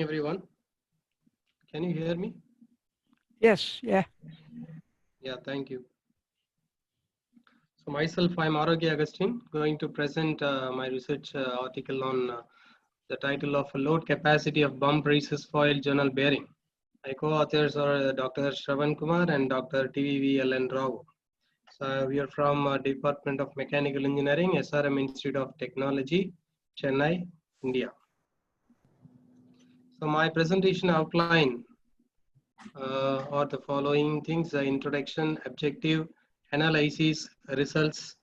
everyone. Can you hear me? Yes, yeah. Yeah, thank you. So myself, I'm Arokya Agustin, going to present my research article on the title of Load Capacity of Bump Races Foil Journal Bearing. My co-authors are Dr. Shravan Kumar and Dr. TVVLN Rao. So we are from Department of Mechanical Engineering, SRM Institute of Technology, Chennai, India. So my presentation outline are the following things: the introduction, objective, analysis, results,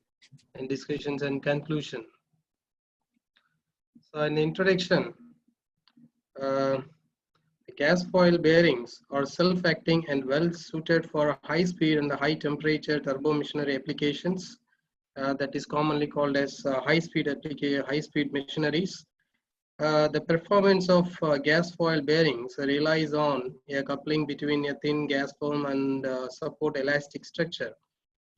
and discussions and conclusion. So in the introduction, the gas foil bearings are self-acting and well suited for high speed and high temperature turbo machinery applications. That is commonly called as high speed machineries. The performance of gas foil bearings relies on a coupling between a thin gas foam and support elastic structure.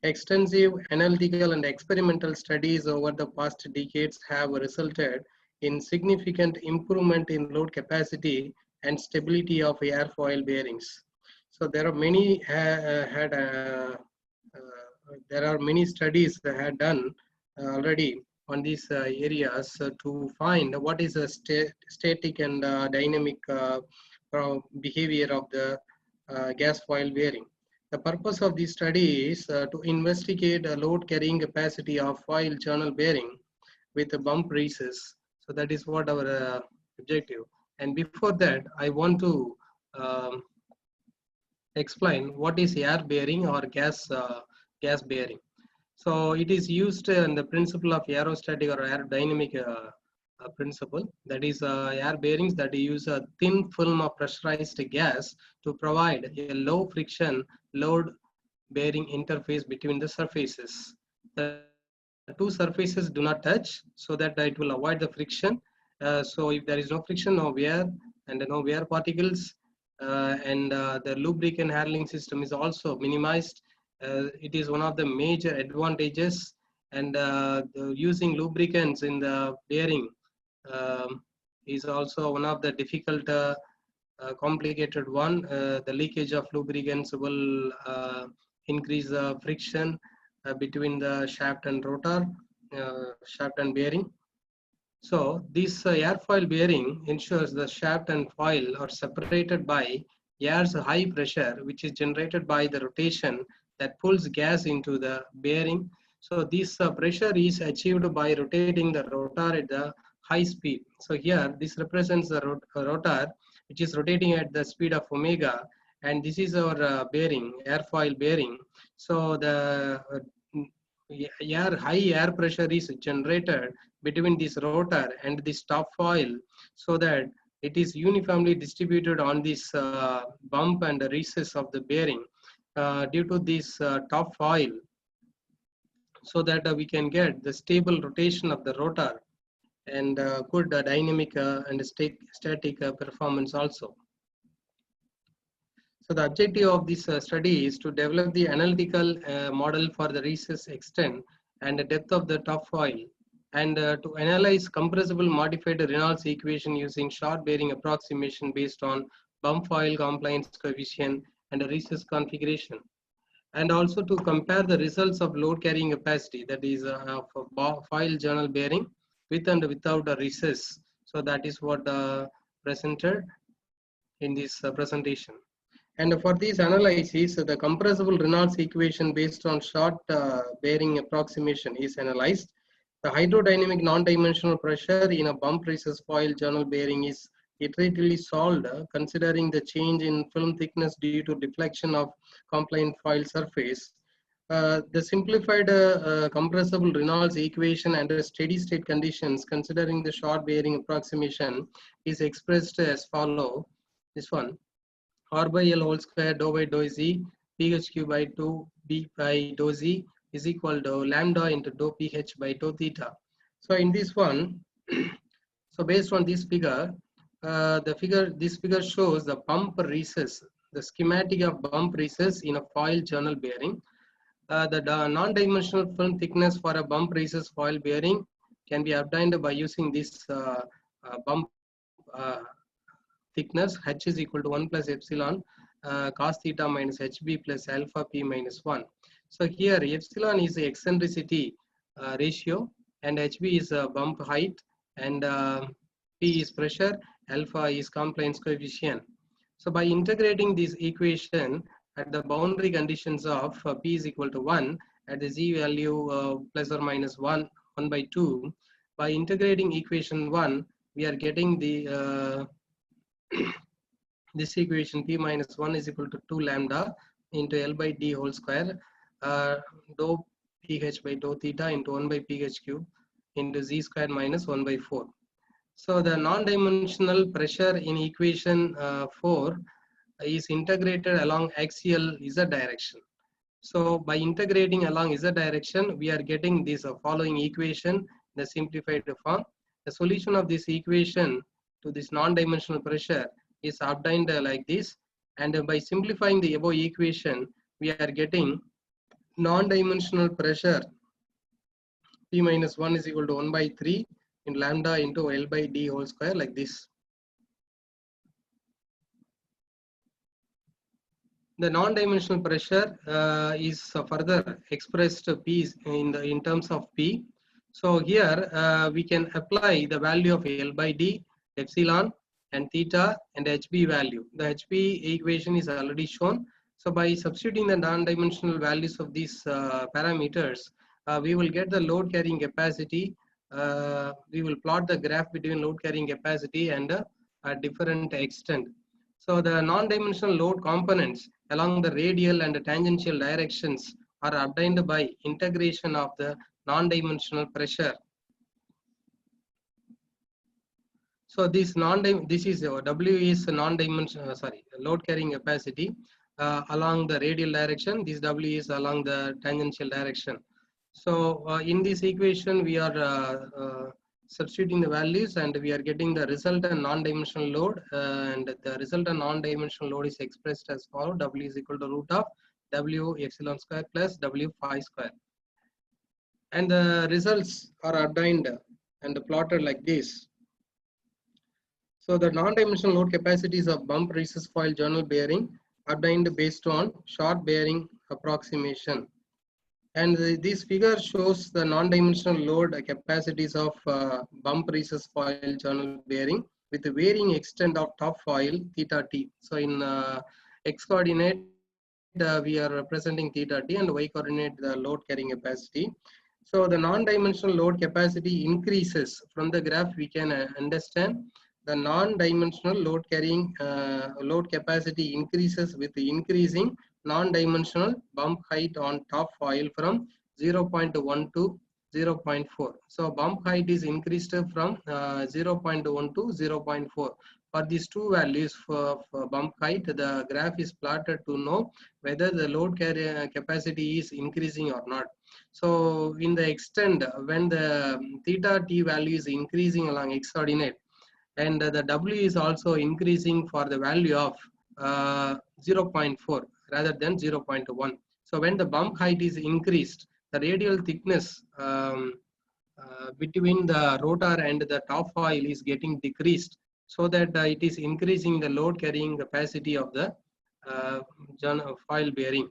Extensive analytical and experimental studies over the past decades have resulted in significant improvement in load capacity and stability of airfoil bearings. So there are many there are many studies that had done already on these areas to find what is a static and dynamic behavior of the gas foil bearing. The purpose of this study is to investigate the load carrying capacity of foil journal bearing with the bump races. So that is what our objective. And before that, I want to explain what is air bearing or gas bearing. So it is used in the principle of aerostatic or aerodynamic principle. That is air bearings that use a thin film of pressurized gas to provide a low friction load bearing interface between the surfaces. The two surfaces do not touch so that it will avoid the friction. So if there is no friction, no wear and no wear particles, and the lubricant handling system is also minimized. It is one of the major advantages, and using lubricants in the bearing is also one of the difficult complicated one. The leakage of lubricants will increase the friction between the shaft and rotor, shaft and bearing. So this airfoil bearing ensures the shaft and foil are separated by air's high pressure, which is generated by the rotation that pulls gas into the bearing. So this pressure is achieved by rotating the rotor at the high speed. So here this represents the rotor which is rotating at the speed of omega, and this is our bearing, airfoil bearing. So the high air pressure is generated between this rotor and this top foil, so that it is uniformly distributed on this bump and the recess of the bearing due to this top foil, so that we can get the stable rotation of the rotor and good dynamic and static performance also. So the objective of this study is to develop the analytical model for the recess extent and the depth of the top foil, and to analyze compressible modified Reynolds equation using short bearing approximation based on bump foil compliance coefficient and a recess configuration, and also to compare the results of load carrying capacity, that is of foil journal bearing with and without a recess. So that is what presented in this presentation. And for these analyses, the compressible Reynolds equation based on short bearing approximation is analyzed. The hydrodynamic non-dimensional pressure in a bump recess foil journal bearing is iteratively solved considering the change in film thickness due to deflection of compliant foil surface. The simplified compressible Reynolds equation under steady state conditions considering the short bearing approximation is expressed as follow. This one: R by L whole square dou by dou Z PHQ by 2 B by dou Z is equal to lambda into dou PH by dou theta. So in this one, so based on this figure, this figure shows the bump recess, the schematic of bump recess in a foil journal bearing. The non-dimensional film thickness for a bump recess foil bearing can be obtained by using this bump thickness, H is equal to 1 plus epsilon cos theta minus HB plus alpha P minus 1. So here epsilon is the eccentricity ratio and HB is bump height, and P is pressure, alpha is compliance coefficient. So by integrating this equation at the boundary conditions of P is equal to 1 at the Z value plus or minus 1 by 2, by integrating equation 1, we are getting the this equation P minus 1 is equal to 2 lambda into L by D whole square dou pH by dou theta into 1 by pH cube into Z square minus 1 by 4. So the non-dimensional pressure in equation 4 is integrated along axial Z direction. So by integrating along Z direction, we are getting this following equation in the simplified form. The solution of this equation to this non-dimensional pressure is obtained like this, and by simplifying the above equation, we are getting non-dimensional pressure P minus 1 is equal to 1 by 3 in lambda into L by D whole square like this. The non-dimensional pressure is further expressed P in terms of P. So here we can apply the value of L by D, epsilon, and theta and HB value. The HB equation is already shown. So by substituting the non-dimensional values of these parameters, we will get the load carrying capacity. We will plot the graph between load carrying capacity and a different extent. So the non-dimensional load components along the radial and the tangential directions are obtained by integration of the non-dimensional pressure. So this is W is non-dimensional load carrying capacity along the radial direction. This W is along the tangential direction. So in this equation we are substituting the values and we are getting the resultant non-dimensional load, and the resultant non-dimensional load is expressed as follows: W is equal to root of W epsilon square plus W phi square, and the results are obtained and plotted like this. So the non-dimensional load capacities of bump recess foil journal bearing obtained based on short bearing approximation. And this figure shows the non-dimensional load capacities of bump recess foil journal bearing with the varying extent of top foil theta t. So in x coordinate we are representing theta t, and y coordinate the load carrying capacity. So the non-dimensional load capacity increases. From the graph we can understand the non-dimensional load carrying load capacity increases with the increasing non-dimensional bump height on top foil from 0.1 to 0.4. So bump height is increased from 0.1 to 0.4. For these two values for bump height, the graph is plotted to know whether the load carrier capacity is increasing or not. So in the extent when the theta t value is increasing along x coordinate, and the W is also increasing for the value of 0.4 rather than 0.1. So when the bump height is increased, the radial thickness between the rotor and the top foil is getting decreased, so that it is increasing the load carrying capacity of the foil bearing.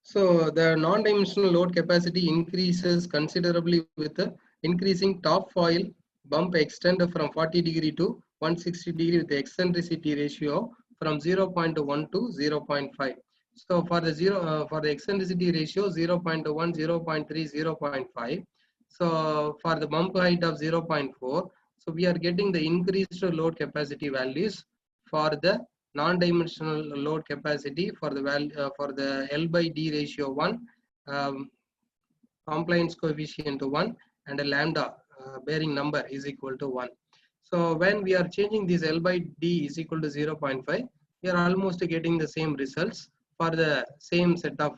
So the non-dimensional load capacity increases considerably with the increasing top foil bump extent from 40 degree to 160 degree with the eccentricity ratio from 0.1 to 0.5. So for the for the eccentricity ratio 0.1, 0.3, 0.5. So for the bump height of 0.4, so we are getting the increased load capacity values for the non-dimensional load capacity for the value for the L by D ratio 1, compliance coefficient to 1, and a lambda bearing number is equal to 1. So when we are changing this L by D is equal to 0.5, we are almost getting the same results for the same set of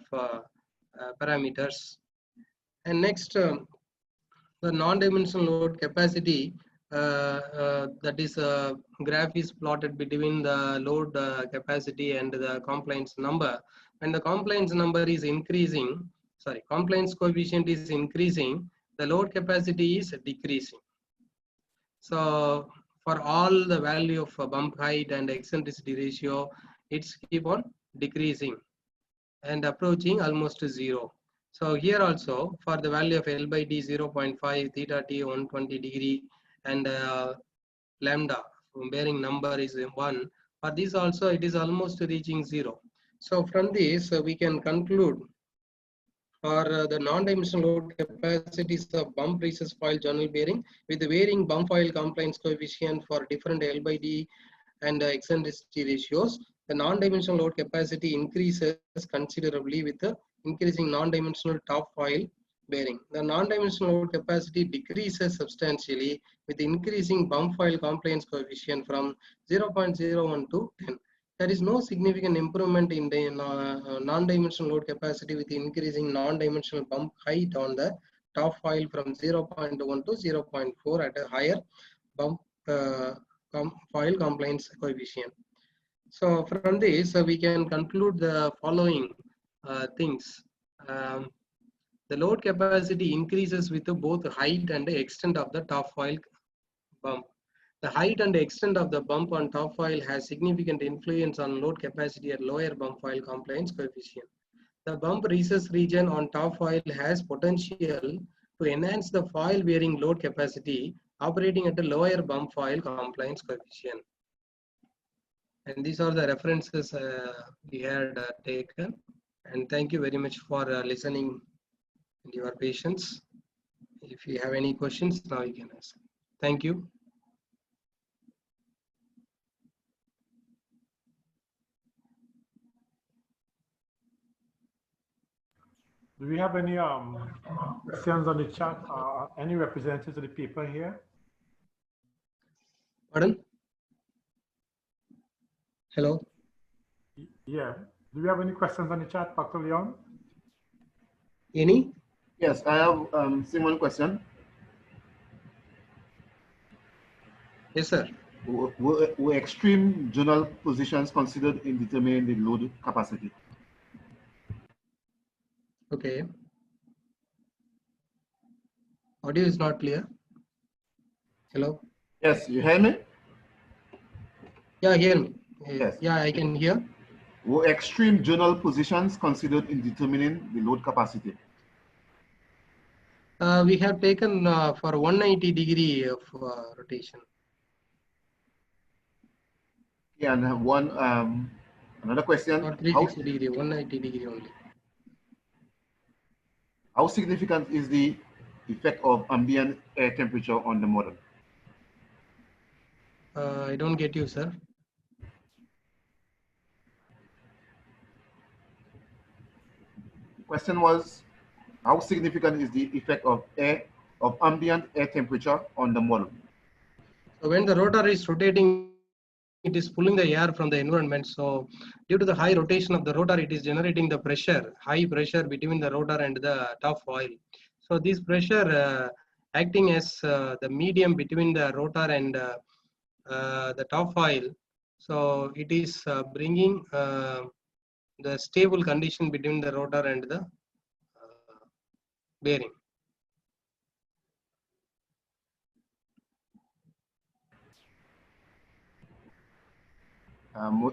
parameters. And next, the non-dimensional load capacity, that is graph is plotted between the load capacity and the compliance number. When the compliance number is increasing, compliance coefficient is increasing, the load capacity is decreasing. So for all the value of bump height and eccentricity ratio, it's keep on decreasing and approaching almost to 0. So here also for the value of L by D 0.5, theta T 120 degree, and lambda bearing number is 1. For this also it is almost reaching 0. So from this we can conclude for the non-dimensional load capacities of bump recess foil journal bearing with the varying bump foil compliance coefficient for different L by D and eccentricity ratios. The non-dimensional load capacity increases considerably with the increasing non-dimensional top foil bearing. The non-dimensional load capacity decreases substantially with increasing bump foil compliance coefficient from 0.01 to 10. There is no significant improvement in the non-dimensional load capacity with increasing non-dimensional bump height on the top foil from 0.1 to 0.4 at a higher bump foil compliance coefficient. So from this we can conclude the following things. The load capacity increases with both height and the extent of the top foil bump. The height and extent of the bump on top foil has significant influence on load capacity at lower bump foil compliance coefficient. The bump recess region on top foil has potential to enhance the foil bearing load capacity operating at a lower bump foil compliance coefficient. And these are the references we had taken. And thank you very much for listening and your patience. If you have any questions, now you can ask. Thank you. Do we have any questions on the chat? Any representatives of the paper here? Pardon? Hello? Yeah. Do we have any questions on the chat, Dr. Leon? Any? Yes, I have seen one question. Yes, sir. Were extreme journal positions considered in determining the load capacity? Okay. Audio is not clear. Hello? Yes, you hear me? Yeah, hear me. Yes. Yeah, I can hear. Were extreme journal positions considered in determining the load capacity? We have taken for 190 degree of rotation. Yeah, and one another question. Or 360 degree, 190 degree only. How significant is the effect of ambient air temperature on the model? I don't get you, sir. Question was, how significant is the effect of ambient air temperature on the model? So when the rotor is rotating, it is pulling the air from the environment. So due to the high rotation of the rotor, it is generating the pressure, high pressure between the rotor and the top foil. So this pressure acting as the medium between the rotor and the top foil. So it is bringing the stable condition between the rotor and the bearing.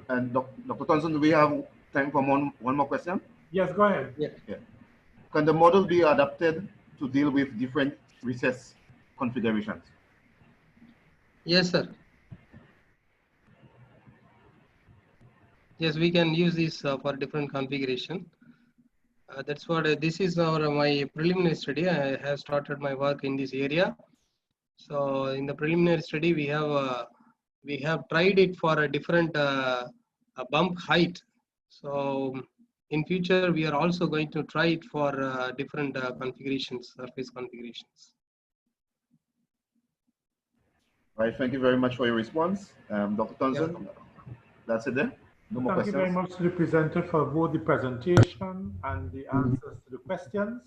And Dr. Thompson, do we have time for one more question? Yes, go ahead. Yeah. Can the model be adapted to deal with different recess configurations? Yes, sir. Yes, we can use this for different configuration. That's what this is my preliminary study. I have started my work in this area. So in the preliminary study, we have tried it for a different bump height. So in future, we are also going to try it for different configurations, surface configurations. All right, thank you very much for your response. Dr. Thompson, Yeah. That's it then? No more Thank questions? you very much to the presenter for both the presentation and the answers to the questions.